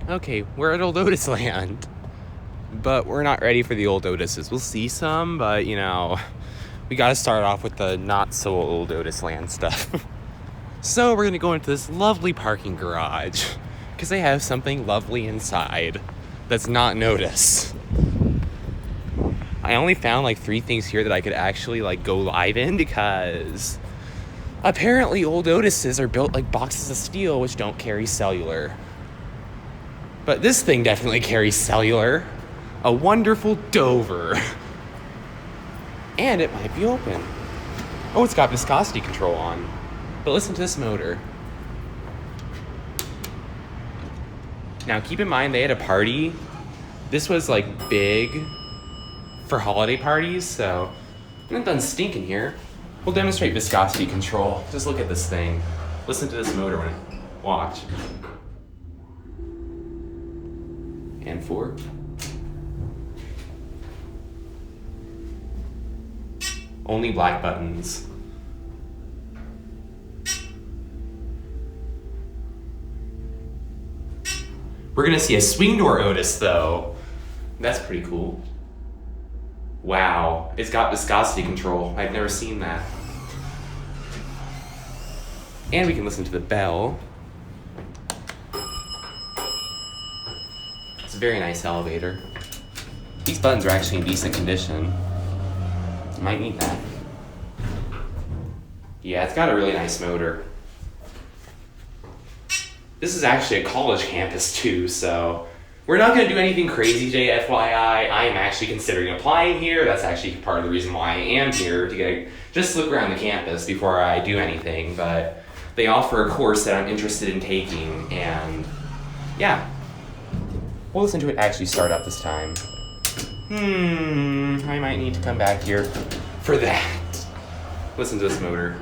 Okay, we're at Old Otis land. But we're not ready for the old Otises. We'll see some, but, we gotta start off with the not-so-old Otis land stuff. So we're gonna go into this lovely parking garage, because they have something lovely inside that's not noticed. I only found, 3 things here that I could actually, go live in, because apparently old Otises are built like boxes of steel, which don't carry cellular. But this thing definitely carries cellular. A wonderful Dover. And it might be open. Oh, it's got viscosity control on. But listen to this motor. Now, keep in mind, they had a party. This was, big for holiday parties, so I'm not done stinking here. We'll demonstrate viscosity control. Just look at this thing. Listen to this motor when it... Watch. And 4. Only black buttons. We're gonna see a swing door Otis, though. That's pretty cool. Wow, it's got viscosity control. I've never seen that. And we can listen to the bell. It's a very nice elevator. These buttons are actually in decent condition. Might need that. Yeah, it's got a really nice motor. This is actually a college campus too, so we're not going to do anything crazy today, FYI. I am actually considering applying here. That's actually part of the reason why I am here, to just look around the campus before I do anything, but they offer a course that I'm interested in taking, and yeah. We'll listen to it actually start up this time. I might need to come back here for that. Listen to this motor.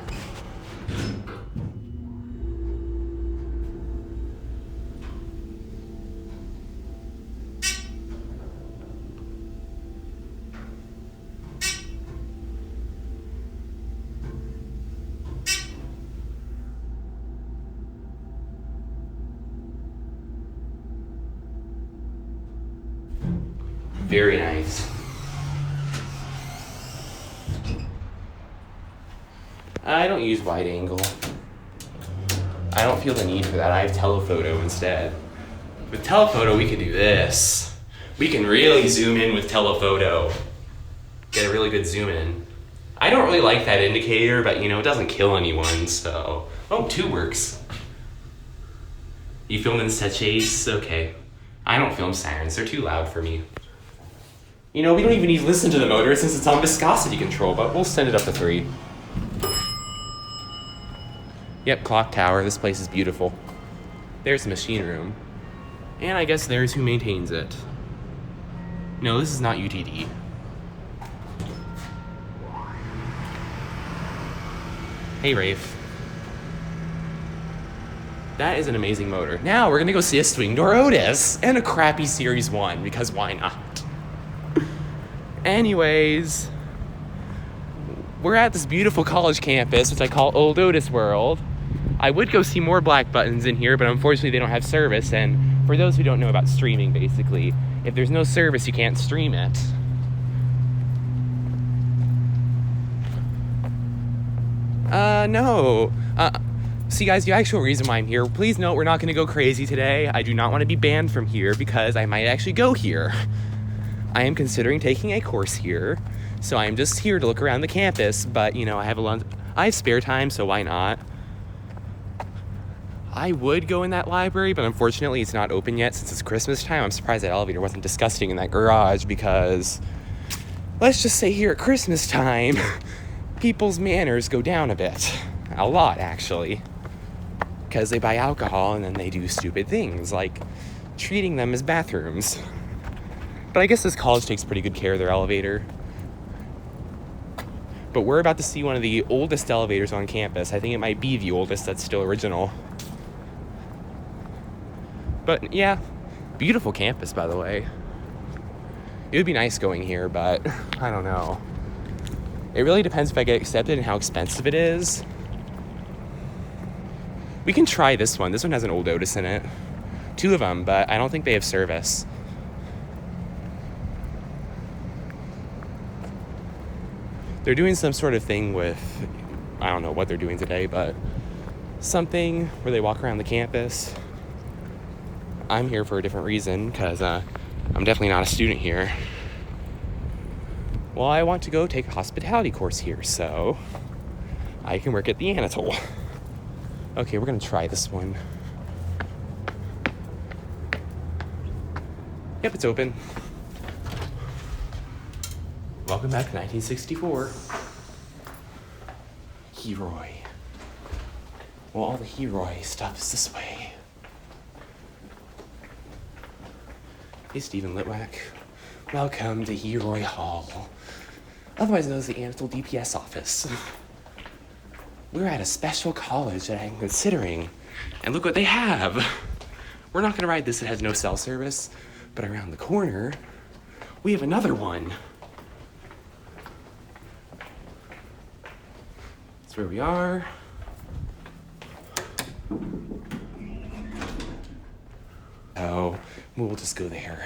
Very nice. I don't use wide angle. I don't feel the need for that. I have telephoto instead. With telephoto, we can do this. We can really zoom in with telephoto. Get a really good zoom in. I don't really like that indicator, but it doesn't kill anyone, so... Oh, 2 works. You filmed in Chase? Okay. I don't film sirens. They're too loud for me. We don't even need to listen to the motor since it's on viscosity control, but we'll send it up to 3. Yep, clock tower. This place is beautiful. There's the machine room. And I guess there's who maintains it. No, this is not UTD. Hey, Rafe. That is an amazing motor. Now we're gonna go see a swing door Otis and a crappy Series 1, because why not? Anyways, we're at this beautiful college campus, which I call Old Otis World. I would go see more black buttons in here, but unfortunately they don't have service, and for those who don't know about streaming, basically, if there's no service, you can't stream it. No. See, guys, the actual reason why I'm here, please note we're not going to go crazy today. I do not want to be banned from here, because I might actually go here. I am considering taking a course here, so I'm just here to look around the campus, but, I have spare time, so why not? I would go in that library, but unfortunately it's not open yet since it's Christmas time. I'm surprised that elevator wasn't disgusting in that garage, because let's just say here at Christmas time, people's manners go down a bit. A lot, actually. Because they buy alcohol and then they do stupid things, like treating them as bathrooms. But I guess this college takes pretty good care of their elevator. But we're about to see one of the oldest elevators on campus. I think it might be the oldest that's still original. But yeah, beautiful campus, by the way. It would be nice going here, but I don't know. It really depends if I get accepted and how expensive it is. We can try this one. This one has an old Otis in it. 2 of them, but I don't think they have service. They're doing some sort of thing with, I don't know what they're doing today, but something where they walk around the campus. I'm here for a different reason, because I'm definitely not a student here. Well, I want to go take a hospitality course here, so I can work at the Anatole. Okay, we're gonna try this one. Yep, it's open. Welcome back to 1964. Heroi. Well, all the Heroi stuff is this way. Hey, Stephen Litwack. Welcome to Heroi Hall, otherwise known as the Anatole DPS office. We're at a special college that I'm considering, and look what they have. We're not gonna ride this, it has no cell service, but around the corner, we have another one. That's where we are. Oh, we'll just go there.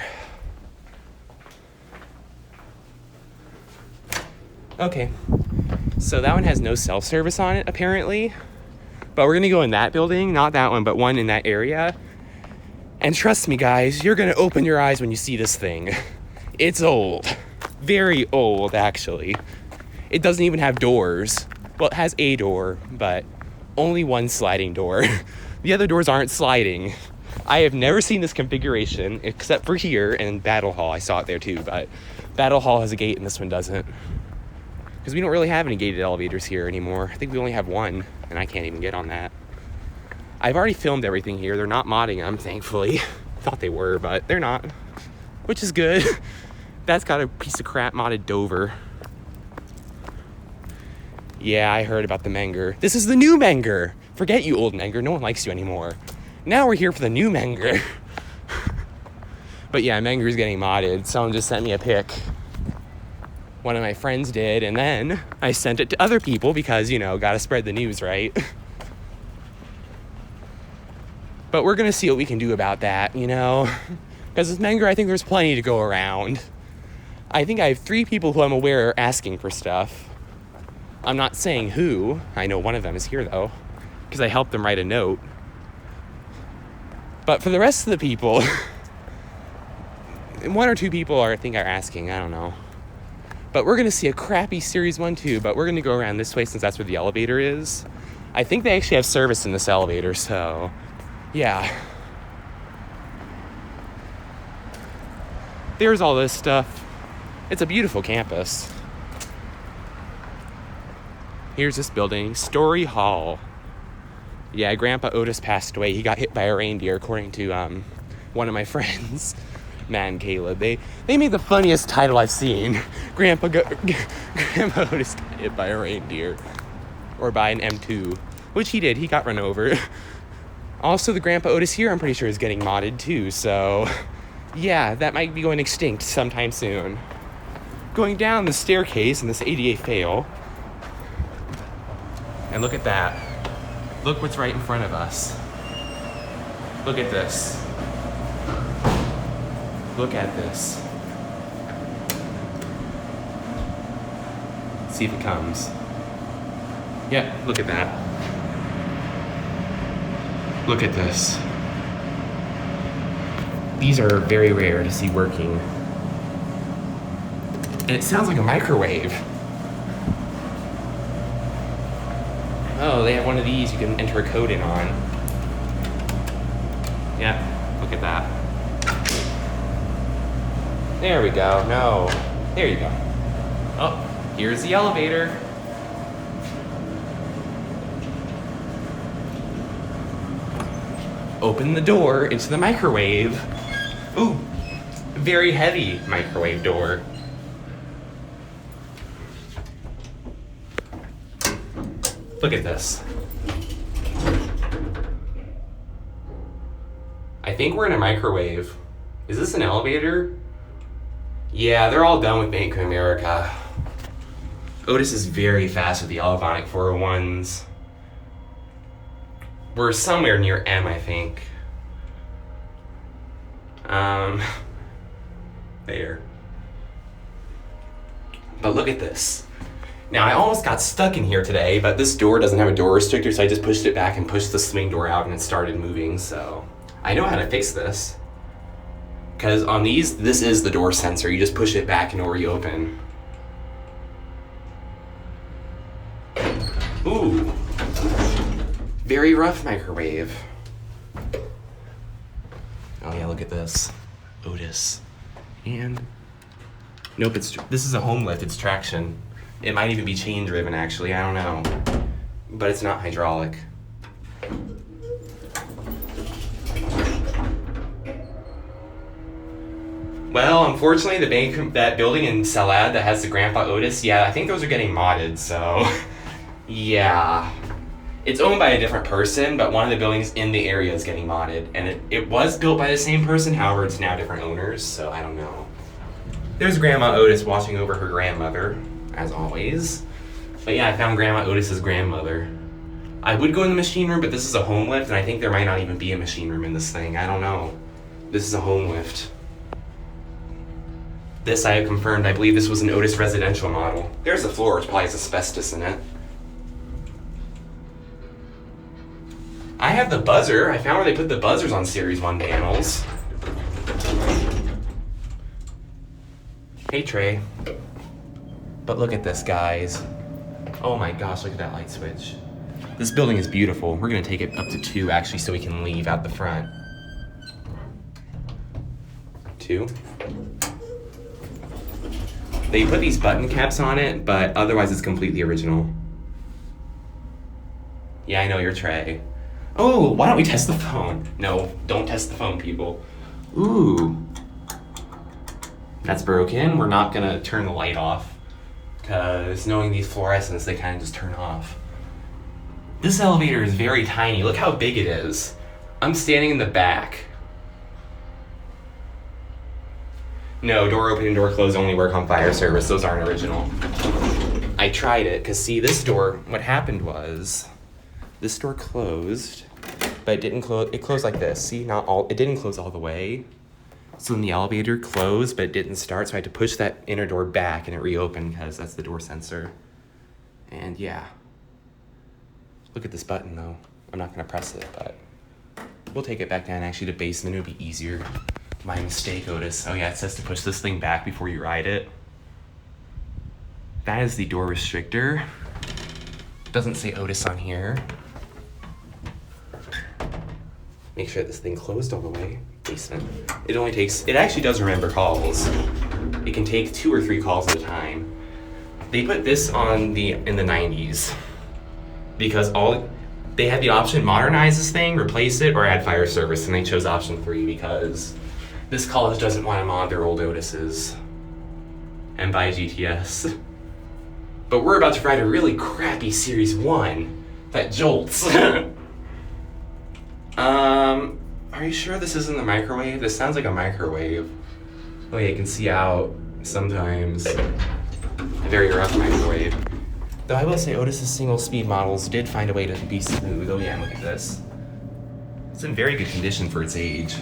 Okay, so that one has no cell service on it, apparently. But we're gonna go in that building, not that one, but one in that area. And trust me, guys, you're gonna open your eyes when you see this thing. It's old. Very old, actually. It doesn't even have doors. Well, it has a door, but only one sliding door. The other doors aren't sliding. I have never seen this configuration, except for here and Battle Hall. I saw it there too, but Battle Hall has a gate and this one doesn't. Because we don't really have any gated elevators here anymore. I think we only have one, and I can't even get on that. I've already filmed everything here. They're not modding them, thankfully. Thought they were, but they're not. Which is good. That's got a piece of crap modded Dover. Yeah, I heard about the Menger. This is the new Menger. Forget you, old Menger. No one likes you anymore. Now we're here for the new Menger. But yeah, Menger's getting modded. Someone just sent me a pic. One of my friends did, and then I sent it to other people because, you know, gotta spread the news, right? But we're gonna see what we can do about that, you know? Because with Menger, I think there's plenty to go around. I think I have 3 people who I'm aware are asking for stuff. I'm not saying who. I know one of them is here, though, because I helped them write a note. But for the rest of the people, 1 or 2 people I think are asking, I don't know. But we're gonna see a crappy Series 1 too, but we're gonna go around this way since that's where the elevator is. I think they actually have service in this elevator, so yeah. There's all this stuff. It's a beautiful campus. Here's this building, Story Hall. Yeah, Grandpa Otis passed away. He got hit by a reindeer, according to one of my friends, Matt and Caleb. They made the funniest title I've seen. Grandpa Otis got hit by a reindeer. Or by an M2. Which he did. He got run over. Also, the Grandpa Otis here, I'm pretty sure, is getting modded too. So, yeah, that might be going extinct sometime soon. Going down the staircase in this ADA fail. And look at that. Look what's right in front of us. Look at this. Look at this. See if it comes. Yeah, look at that. Look at this. These are very rare to see working. And it sounds like a microwave. Oh, they have one of these you can enter a code in on. Yeah, look at that. There we go. No. There you go. Oh, here's the elevator. Open the door into the microwave. Ooh, very heavy microwave door. Look at this. I think we're in a microwave. Is this an elevator? Yeah, they're all done with Bank of America. Otis is very fast with the Elevonic 401s. We're somewhere near M, I think. There. But look at this. Now, I almost got stuck in here today, but this door doesn't have a door restrictor, so I just pushed it back and pushed the swing door out and it started moving, so I know how to fix this. Because on these, this is the door sensor. You just push it back and it'll reopen. Ooh. Very rough microwave. Oh yeah, look at this. Otis. And nope, this is a home lift, it's traction. It might even be chain driven actually, I don't know. But it's not hydraulic. Well, unfortunately, that building in Salad that has the Grandpa Otis, yeah, I think those are getting modded, so yeah. It's owned by a different person, but one of the buildings in the area is getting modded. And it was built by the same person, however, it's now different owners, so I don't know. There's Grandma Otis watching over her grandmother, as always. But yeah, I found Grandma Otis's grandmother. I would go in the machine room, but this is a home lift, and I think there might not even be a machine room in this thing. I don't know. This is a home lift. This I have confirmed. I believe this was an Otis residential model. There's the floor, which probably has asbestos in it. I have the buzzer. I found where they put the buzzers on Series 1 panels. Hey, Trey. But look at this, guys. Oh my gosh, look at that light switch. This building is beautiful. We're gonna take it up to 2, actually, so we can leave out the front. 2. They put these button caps on it, but otherwise it's completely original. Yeah, I know, you're Trey. Oh, why don't we test the phone? No, don't test the phone, people. Ooh. That's broken. We're not gonna turn the light off, because knowing these fluorescents, they kind of just turn off. This elevator is very tiny. Look how big it is. I'm standing in the back. No, door open and door close only work on fire service. Those aren't original. I tried it, because see, this door, what happened was, this door closed, but it didn't close, it closed like this. See, it didn't close all the way. So then the elevator closed, but it didn't start, so I had to push that inner door back and it reopened, because that's the door sensor. And yeah. Look at this button though. I'm not gonna press it, but we'll take it back down actually to basement, it would be easier. My mistake, Otis. Oh yeah, it says to push this thing back before you ride it. That is the door restrictor. Doesn't say Otis on here. Make sure this thing closed all the way. Basement. It actually does remember calls. It can take 2 or 3 calls at a time. They put this in the 90s because they had the option modernize this thing, replace it, or add fire service, and they chose option 3 because this college doesn't want to mod their old Otises and buy GTS. But we're about to ride a really crappy Series 1 that jolts. Are you sure this isn't the microwave? This sounds like a microwave. Oh yeah, you can see out sometimes. A very rough microwave. Though I will say Otis's single speed models did find a way to be smooth. Oh yeah, look at this. It's in very good condition for its age.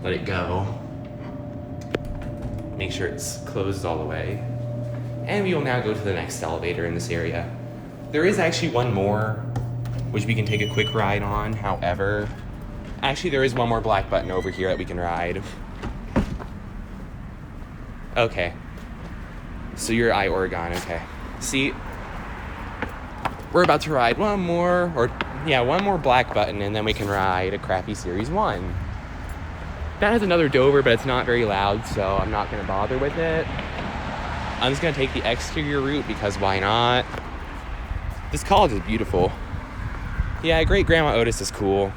Let it go. Make sure it's closed all the way. And we will now go to the next elevator in this area. There is actually one more, which we can take a quick ride on. However, actually there is one more black button over here that we can ride. Okay. So you're Oregon, okay. See, we're about to ride one more black button, and then we can ride a crappy Series 1. That has another Dover, but it's not very loud, so I'm not gonna bother with it. I'm just gonna take the exterior route because why not? This college is beautiful. Yeah, Great Grandma Otis is cool.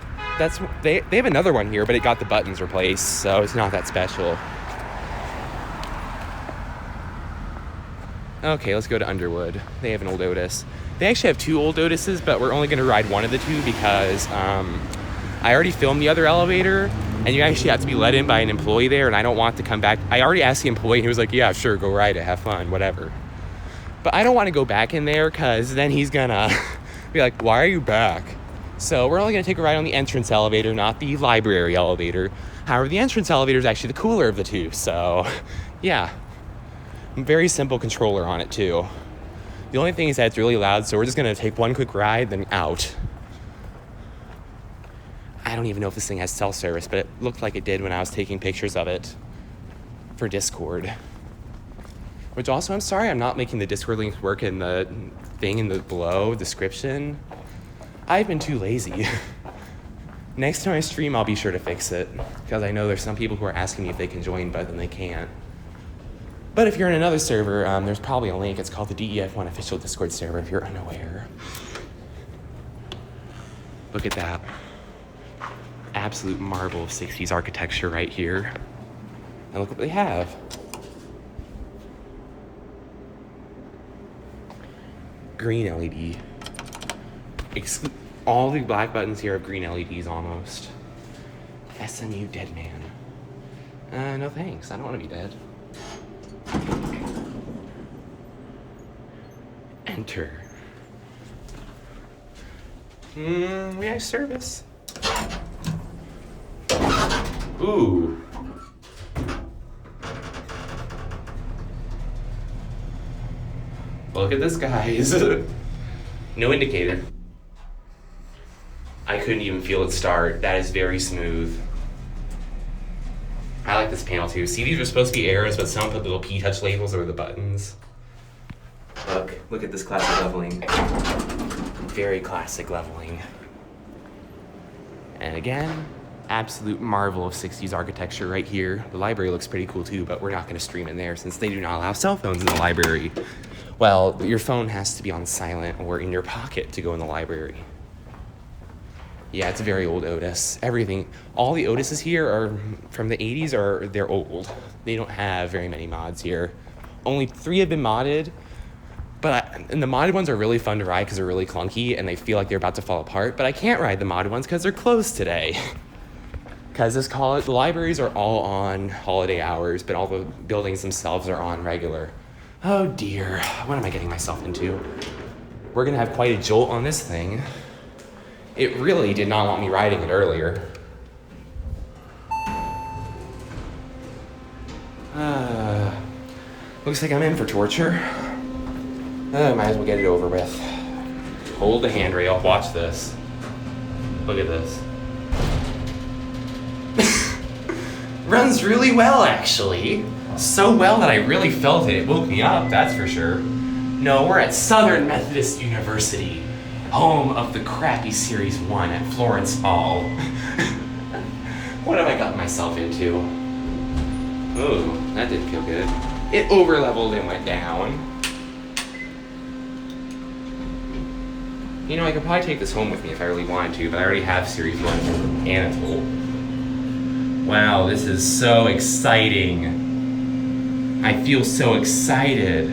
They have another one here, but it got the buttons replaced, so it's not that special. Okay, let's go to Underwood. They have an old Otis. They actually have 2 old Otises, but we're only gonna ride one of the 2 because I already filmed the other elevator, and you actually have to be let in by an employee there, and I don't want to come back. I already asked the employee, and he was like, yeah, sure, go ride it, have fun, whatever. But I don't want to go back in there, because then he's gonna be like, why are you back? So we're only going to take a ride on the entrance elevator, not the library elevator. However, the entrance elevator is actually the cooler of the two. So, yeah. Very simple controller on it, too. The only thing is that it's really loud, so we're just going to take one quick ride, then out. I don't even know if this thing has cell service, but it looked like it did when I was taking pictures of it for Discord. Which also, I'm sorry I'm not making the Discord links work in the thing in the below description. I've been too lazy. Next time I stream, I'll be sure to fix it, because I know there's some people who are asking me if they can join, but then they can't. But if you're in another server, there's probably a link. It's called the DEF1 official Discord server if you're unaware. Look at that. Absolute marvel of 60s architecture right here. And look what they have. Green LED. All the black buttons here have green LEDs almost. SMU dead man. No thanks, I don't want to be dead. Enter. We have service. Ooh. Look at this, guys. No indicator. I couldn't even feel it start. That is very smooth. I like this panel too. See, these are supposed to be arrows, but some put little P-touch labels over the buttons. Look at this classic leveling. Very classic leveling. And again, absolute marvel of 60s architecture right here. The library looks pretty cool too, but we're not gonna stream in there since they do not allow cell phones in the library. Well, your phone has to be on silent or in your pocket to go in the library. Yeah, it's a very old Otis. Everything, all the Otises here are from the 80s or they're old. They don't have very many mods here. Only 3 have been modded, and the modded ones are really fun to ride because they're really clunky and they feel like they're about to fall apart, but I can't ride the modded ones because they're closed today. Because the libraries are all on holiday hours, but all the buildings themselves are on regular. Oh dear, what am I getting myself into? We're gonna have quite a jolt on this thing. It really did not want me riding it earlier. Looks like I'm in for torture. Might as well get it over with. Hold the handrail, watch this. Look at this. Runs really well, actually. So well that I really felt it. It woke me up, that's for sure. No, we're at Southern Methodist University, home of the crappy Series 1 at Florence Hall. What have I gotten myself into? Ooh, that didn't feel good. It over-leveled and went down. You know, I could probably take this home with me if I really wanted to, but I already have Series 1 from Anatole. Wow, this is so exciting. I feel so excited.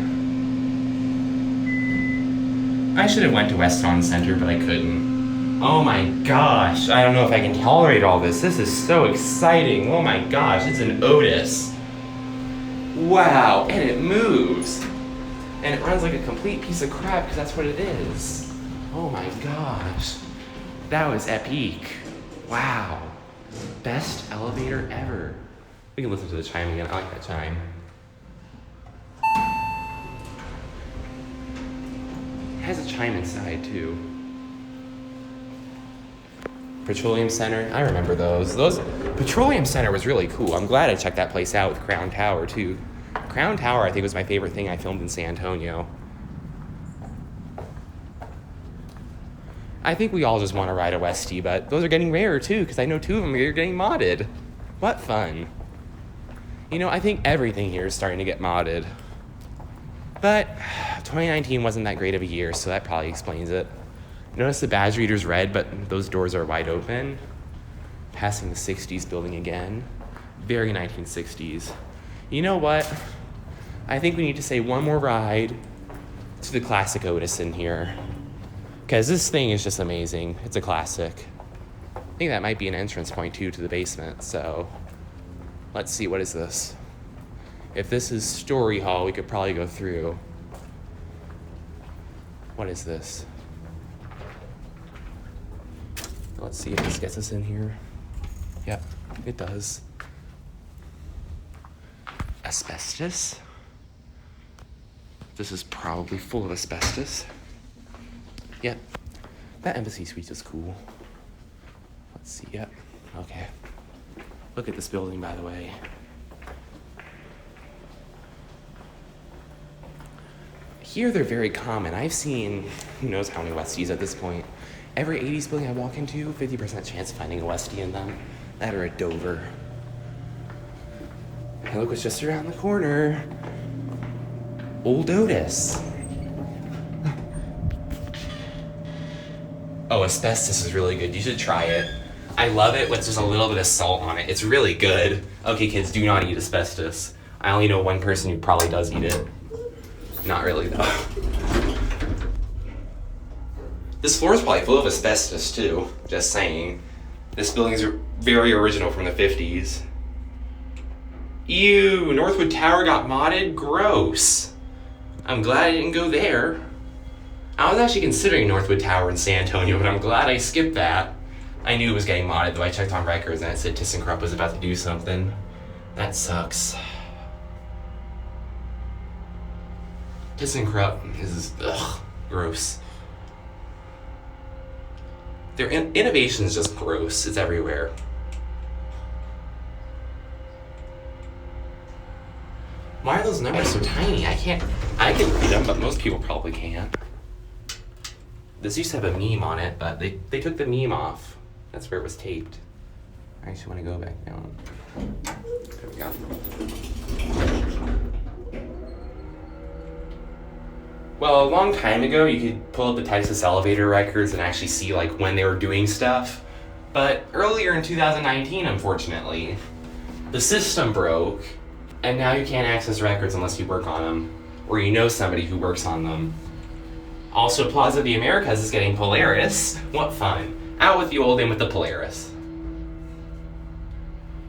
I should have went to West Lawn Center, but I couldn't. Oh my gosh, I don't know if I can tolerate all this. This is so exciting. Oh my gosh, it's an Otis. Wow, and it moves. And it runs like a complete piece of crap because that's what it is. Oh my gosh. That was epic. Wow. Best elevator ever. We can listen to the chime again. I like that chime. It has a chime inside too. Petroleum Center, I remember those. Petroleum Center was really cool. I'm glad I checked that place out with Crown Tower too. Crown Tower, I think, was my favorite thing I filmed in San Antonio. I think we all just want to ride a Westie, but those are getting rarer too, because I know 2 of them are getting modded. What fun. You know, I think everything here is starting to get modded. But 2019 wasn't that great of a year, so that probably explains it. Notice the badge reader's red, but those doors are wide open. Passing the 60s building again. Very 1960s. You know what? I think we need to say one more ride to the classic Otis in here. Because this thing is just amazing. It's a classic. I think that might be an entrance point too to the basement, so let's see, what is this? If this is Story Hall, we could probably go through. What is this? Let's see if this gets us in here. Yep, it does. Asbestos. This is probably full of asbestos. Yep, that embassy suite is cool. Let's see, yep, okay. Look at this building, by the way. Here, they're very common. I've seen, who knows how many Westies at this point. Every 80s building I walk into, 50% chance of finding a Westie in them. That or a Dover. And look what's just around the corner. Old Otis. Oh, asbestos is really good. You should try it. I love it with just a little bit of salt on it. It's really good. Okay, kids, do not eat asbestos. I only know one person who probably does eat it. Not really, though. This floor is probably full of asbestos, too. Just saying. This building is very original from the 50s. Ew, Northwood Tower got modded? Gross. I'm glad I didn't go there. I was actually considering Northwood Tower in San Antonio, but I'm glad I skipped that. I knew it was getting modded, though. I checked on records and it said ThyssenKrupp was about to do something. That sucks. ThyssenKrupp is, ugh, gross. Their innovation is just gross. It's everywhere. Why are those numbers so tiny? I can read them, but most people probably can't. This used to have a meme on it, but they took the meme off. That's where it was taped. I actually want to go back down. There we go. Well, a long time ago, you could pull up the Texas elevator records and actually see like when they were doing stuff. But earlier in 2019, unfortunately, the system broke, and now you can't access records unless you work on them, or you know somebody who works on them. Also, Plaza of the Americas is getting Polaris. What fun. Out with the old, in with the Polaris.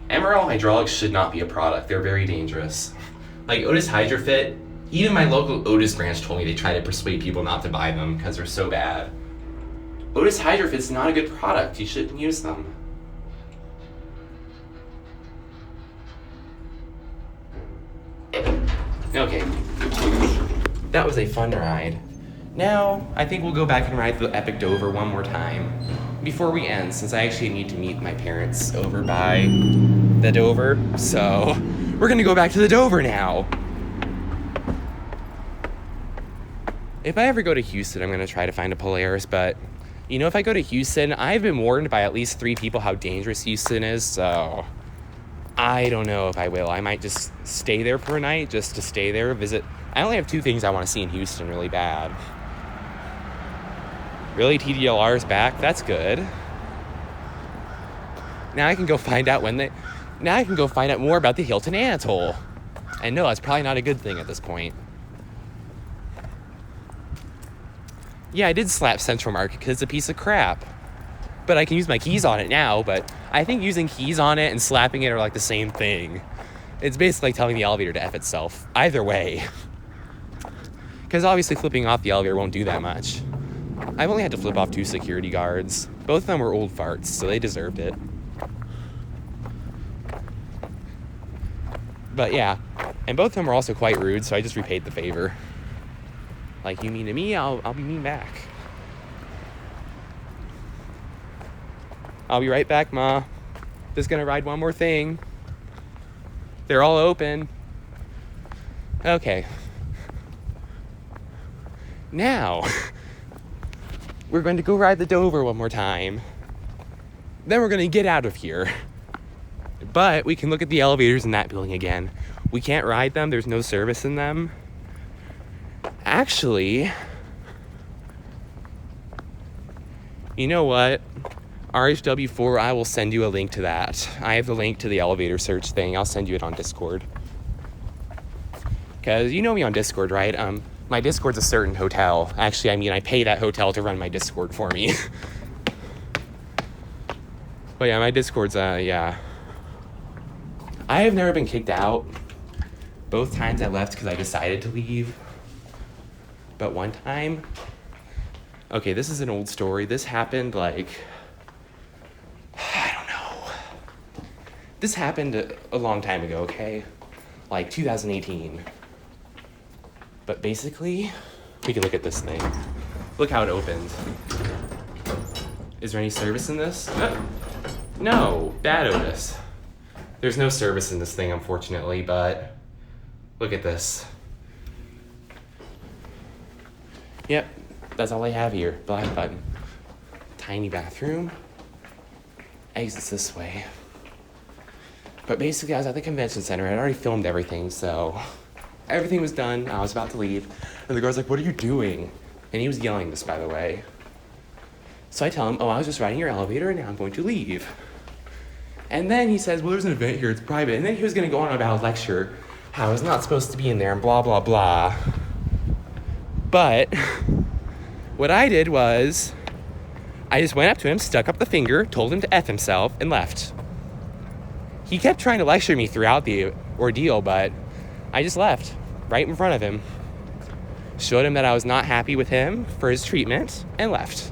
Emerald hydraulics should not be a product. They're very dangerous. Like Otis Hydrofit, even my local Otis branch told me they try to persuade people not to buy them because they're so bad. Otis Hydrofit's not a good product. You shouldn't use them. Okay. That was a fun ride. Now, I think we'll go back and ride the Epic Dover one more time before we end, since I actually need to meet my parents over by the Dover. So, we're gonna go back to the Dover now. If I ever go to Houston, I'm gonna try to find a Polaris, but you know, if I go to Houston, I've been warned by at least 3 people how dangerous Houston is, so I don't know if I will. I might just stay there for a night, just to stay there, visit. I only have 2 things I want to see in Houston really bad. Really, TDLR's back? That's good. Now I can go find out now I can go find out more about the Hilton Anatole. And no, that's probably not a good thing at this point. Yeah, I did slap Central Market because it's a piece of crap. But I can use my keys on it now, but I think using keys on it and slapping it are like the same thing. It's basically telling the elevator to F itself. Either way. Because obviously flipping off the elevator won't do that much. I've only had to flip off 2 security guards. Both of them were old farts, so they deserved it. But yeah, and both of them were also quite rude, so I just repaid the favor. Like, you mean to me, I'll be mean back. I'll be right back, Ma. Just gonna ride one more thing. They're all open. Okay. Now, we're going to go ride the Dover one more time. Then we're going to get out of here. But we can look at the elevators in that building again. We can't ride them. There's no service in them. Actually, you know what? RHW4, I will send you a link to that. I have the link to the elevator search thing. I'll send you it on Discord. Because you know me on Discord, right? My Discord's a certain hotel. Actually, I mean, I pay that hotel to run my Discord for me. But yeah, my Discord's, yeah. I have never been kicked out. Both times I left because I decided to leave. But one time, okay, this is an old story. This happened like This happened a long time ago, okay? Like 2018. But basically, we can look at this thing. Look how it opens. Is there any service in this? No, bad Otis. There's no service in this thing, unfortunately, but look at this. Yep, that's all I have here. Black button. Tiny bathroom. Exits this way. But basically, I was at the convention center. I'd already filmed everything, so everything was done. I was about to leave. And the girl's like, "What are you doing?" And he was yelling this, by the way. So I tell him, "Oh, I was just riding your elevator, and now I'm going to leave." And then he says, "Well, there's an event here. It's private." And then he was going to go on about a lecture, how I was not supposed to be in there, and blah, blah, blah. But what I did was I just went up to him, stuck up the finger, told him to F himself, and left. He kept trying to lecture me throughout the ordeal, but I just left right in front of him. Showed him that I was not happy with him for his treatment, and left.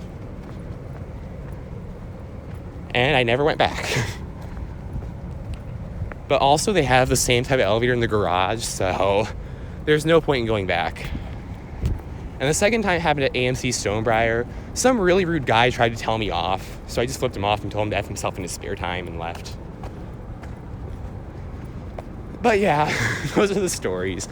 And I never went back. But also, they have the same type of elevator in the garage, so there's no point in going back. And the second time it happened at AMC Stonebriar, some really rude guy tried to tell me off, so I just flipped him off and told him to F himself in his spare time and left. But yeah, those are the stories.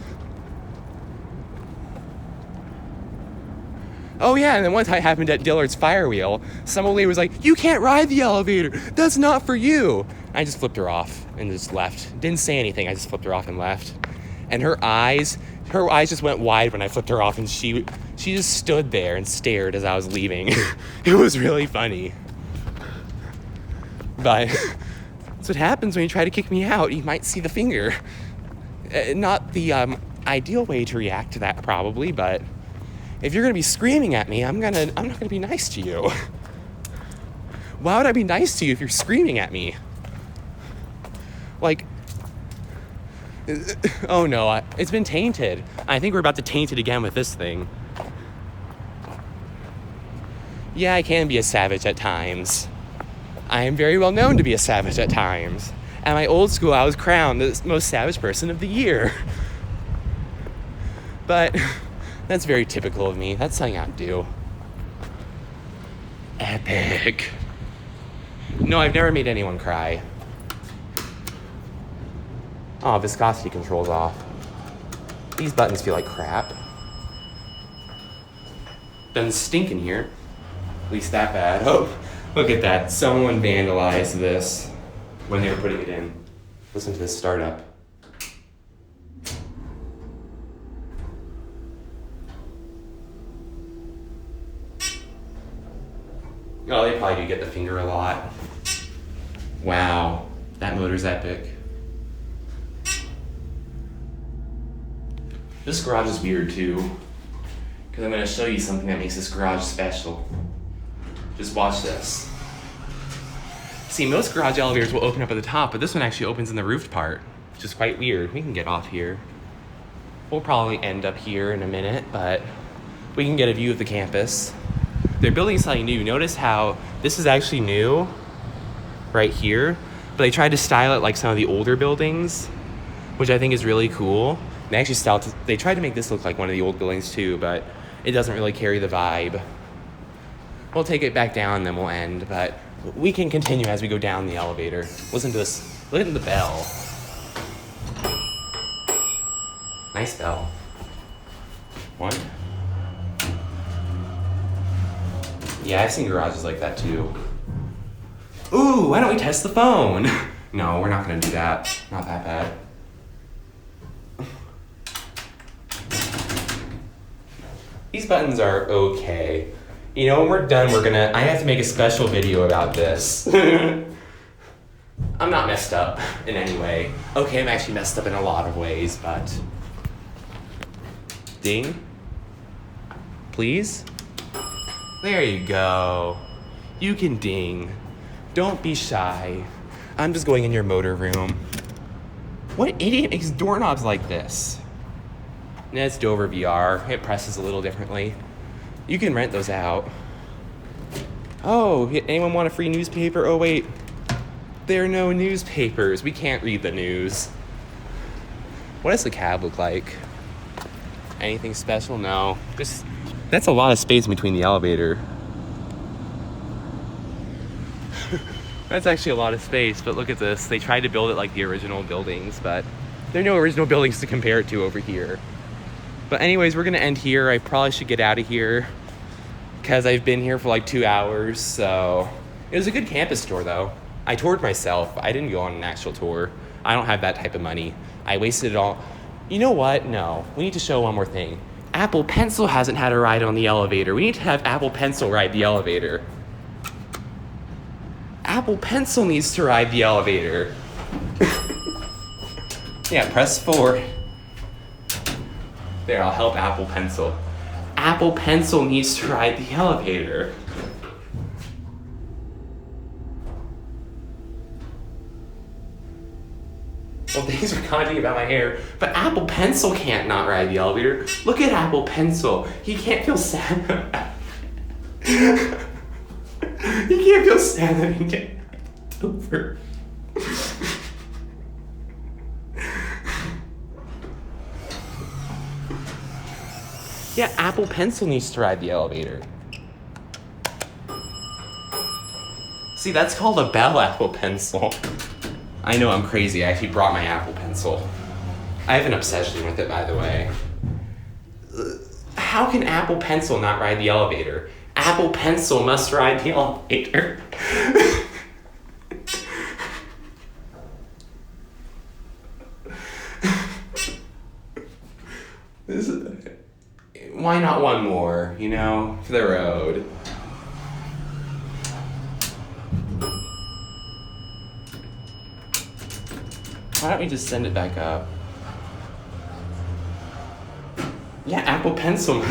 Oh yeah, and then one time it happened at Dillard's Firewheel. Some old lady was like, "You can't ride the elevator. That's not for you." I just flipped her off and just left. Didn't say anything. I just flipped her off and left. And her eyes just went wide when I flipped her off, and she just stood there and stared as I was leaving. It was really funny. But that's what happens when you try to kick me out. You might see the finger. Not the ideal way to react to that, probably, but if you're gonna be screaming at me, I'm not gonna be nice to you. Why would I be nice to you if you're screaming at me? Like, oh no, it's been tainted. I think we're about to taint it again with this thing. Yeah, I can be a savage at times. I am very well known to be a savage at times. At my old school, I was crowned the most savage person of the year. But that's very typical of me. That's something I do. Epic. No, I've never made anyone cry. Oh, viscosity control's off. These buttons feel like crap. Doesn't stink in here. At least that bad. Oh, look at that. Someone vandalized this when they were putting it in. Listen to this startup. Oh, they probably do get the finger a lot. Wow, that motor's epic. This garage is weird too, because I'm going to show you something that makes this garage special. Just watch this. See, most garage elevators will open up at the top, but this one actually opens in the roofed part, which is quite weird. We can get off here. We'll probably end up here in a minute, but we can get a view of the campus. They're building something new. Notice how this is actually new right here, but they tried to style it like some of the older buildings, which I think is really cool. They actually they tried to make this look like one of the old buildings too, but it doesn't really carry the vibe. We'll take it back down, then we'll end, but we can continue as we go down the elevator. Listen to this. Listen to the bell. Nice bell. One. Yeah, I've seen garages like that too. Ooh, why don't we test the phone? No, we're not gonna do that. Not that bad. These buttons are okay. You know, when we're done, I have to make a special video about this. I'm not messed up in any way. Okay, I'm actually messed up in a lot of ways, but... Ding. Please? There you go. You can ding. Don't be shy. I'm just going in your motor room. What idiot makes doorknobs like this? That's Dover VR. It presses a little differently. You can rent those out. Oh, anyone want a free newspaper? Oh, wait. There are no newspapers. We can't read the news. What does the cab look like? Anything special? No. That's a lot of space in between the elevator. That's actually a lot of space, but look at this. They tried to build it like the original buildings, but there are no original buildings to compare it to over here. But anyways, we're gonna end here. I probably should get out of here because I've been here for like 2 hours, so. It was a good campus tour though. I toured myself. I didn't go on an actual tour. I don't have that type of money. I wasted it all. You know what? No. We need to show one more thing. Apple Pencil hasn't had a ride on the elevator. We need to have Apple Pencil ride the elevator. Apple Pencil needs to ride the elevator. Yeah, press 4. There, I'll help Apple Pencil. Apple Pencil needs to ride the elevator. Well, thanks for commenting about my hair, but Apple Pencil can't not ride the elevator. Look at Apple Pencil. He can't feel sad. He can't feel sad that he can't over. Yeah, Apple Pencil needs to ride the elevator. See, that's called a bell Apple Pencil. I know I'm crazy. I actually brought my Apple Pencil. I have an obsession with it, by the way. How can Apple Pencil not ride the elevator? Apple Pencil must ride the elevator. Why not one more, you know, for the road? Why don't we just send it back up? Yeah, Apple Pencil.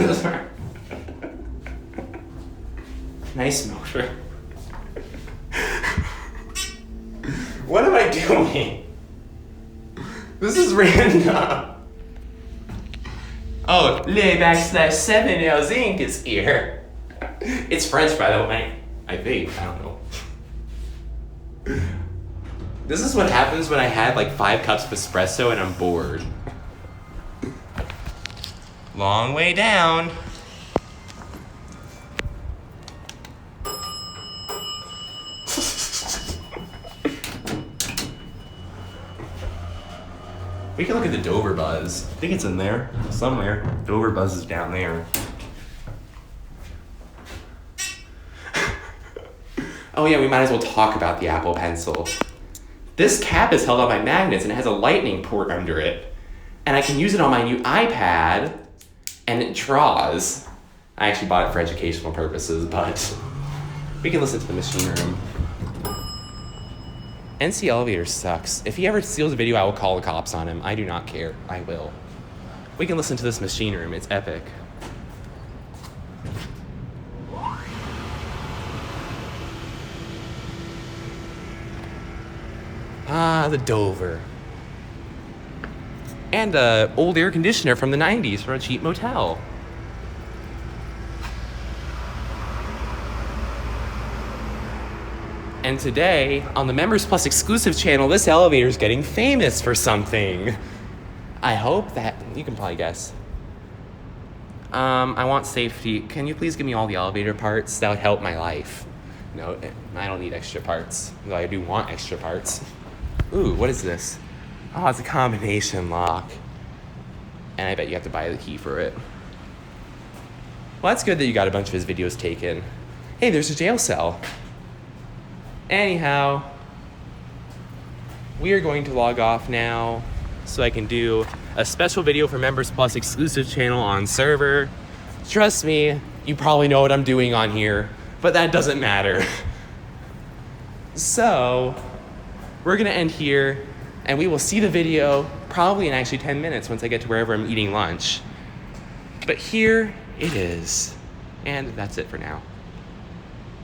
Nice motor. What am I doing? This is random. Oh, le /7 L's ink is here. It's French, by the way. I think. I don't know. This is what happens when I had like 5 cups of espresso and I'm bored. Long way down. We can look at the Dover Buzz. I think it's in there somewhere. Dover Buzz is down there. Oh yeah, we might as well talk about the Apple Pencil. This cap is held on by magnets and it has a lightning port under it. And I can use it on my new iPad and it draws. I actually bought it for educational purposes, but we can listen to the machine room. NC Elevator sucks. If he ever steals a video, I will call the cops on him. I do not care. I will. We can listen to this machine room. It's epic. Ah, the Dover. And an old air conditioner from the 90s from a cheap motel. And today, on the Members Plus exclusive channel, this elevator is getting famous for something. I hope that, you can probably guess. I want safety. Can you please give me all the elevator parts? That would help my life. No, I don't need extra parts, though I do want extra parts. Ooh, what is this? Oh, it's a combination lock. And I bet you have to buy the key for it. Well, that's good that you got a bunch of his videos taken. Hey, there's a jail cell. Anyhow, we are going to log off now so I can do a special video for Members Plus exclusive channel on server. Trust me, you probably know what I'm doing on here, but that doesn't matter. So, we're gonna end here and we will see the video probably in actually 10 minutes once I get to wherever I'm eating lunch. But here it is. And that's it for now.